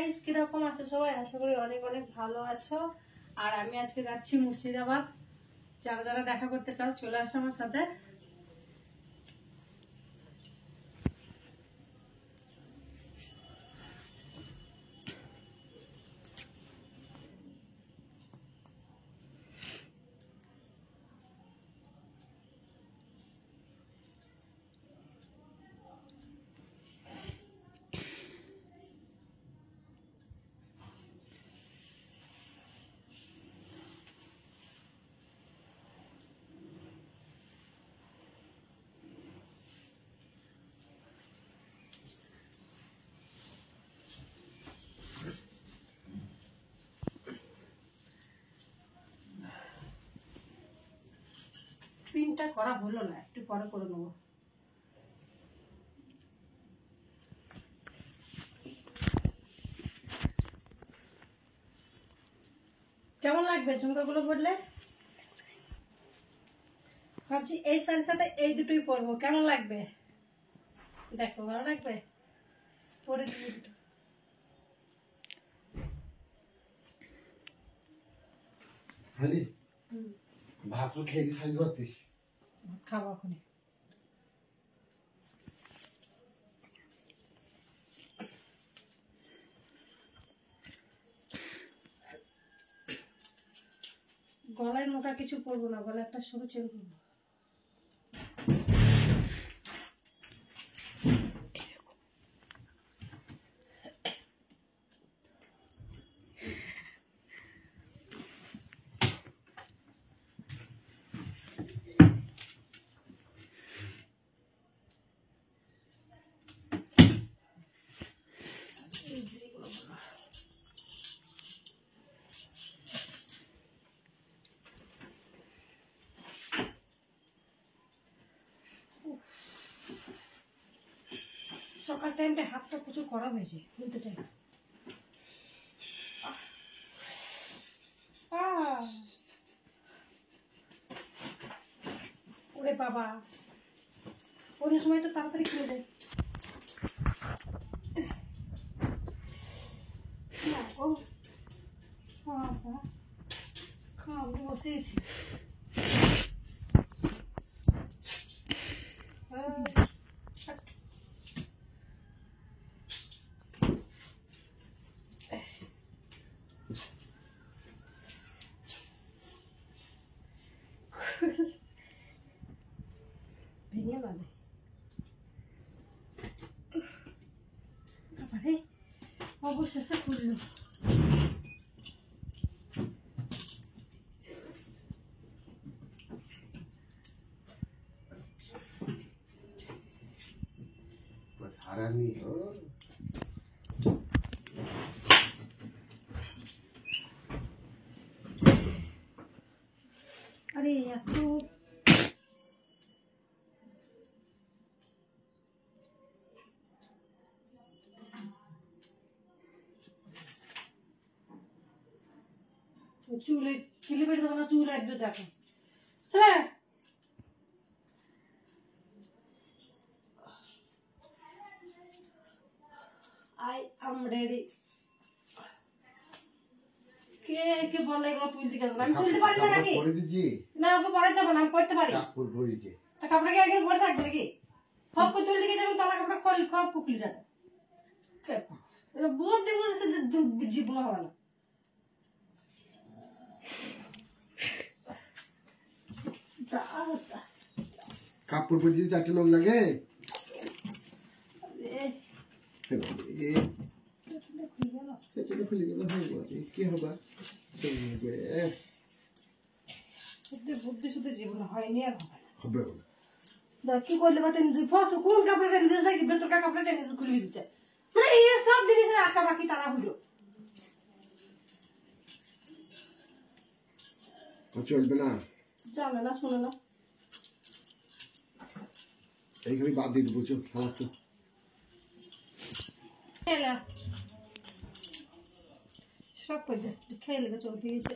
Guys, কিরকম আছো সবাই? আশা করি অনেক অনেক ভালো আছো। আর আমি আজকে যাচ্ছি মুর্শিদাবাদ। যারা যারা দেখা করতে চাও চলে আসো আমার সাথে। পিনটা করা হলো না, একটু পরে করে নেবো। কেমন লাগবে ঝুমকাগুলো পরলে? ভাবছি এই শাড়ির সাথে এই দুটোই পরবো, কেমন লাগবে? দেখো ভালো লাগবে, পরে দুটো। ভাত খেয়ে শাড়ি করতিস? খাবো এখনই। গলায় মোটা কিছু পরবো না, গলায় একটা সরু চেন পরবো। সকাল টাইমটা হাতটা প্রচুর করা হয়েছে, বলতে চাই না। ওরে বাবা, অন্য সময় তো তাড়াতাড়ি খুলে যায়। খাবো বসেছি। ভেঙে মানে অবশেষে খুললো। হারানি আরে এত চুলে চিলি বেড়ে দেবো না, চুল একটু দেখো। হ্যাঁ I am ready. কে কে বলে এগুলো তুলতে গেল? আমি তুলতে পারি না নাকি? পরে দিছি না, ওকে পরে দেবো না, আমি পড়তে পারি। কাপড় পরেছে তা কাপড় কি একদিন পরে থাকবে নাকি? সব করে তুলতে গিয়ে যাবো, তালা কাপড় খোল, সব কুকলি যাবে। এটা বুদ্ধি বুঝেছে, জীবন হবে না। কাপড় পরে দিতে 4টে লোক লাগে। খুলে গেল কি হবে? বুদ্ধি শুধু জীবন হয়নি, আর হবে কি করলে কোন কাপড়টা নিজে থাকি ভেতরকার কাপড়টা নিজে খুলে দিচ্ছে, মানে এই সব জিনিসের আঁকা বাকি তারা হলো। চলবে না, চলে না, শোনো না, এইখানে বাদ দিয়ে দেবো। আমার তো সব করে খেয়ে লেগে চল, ঠিক আছে।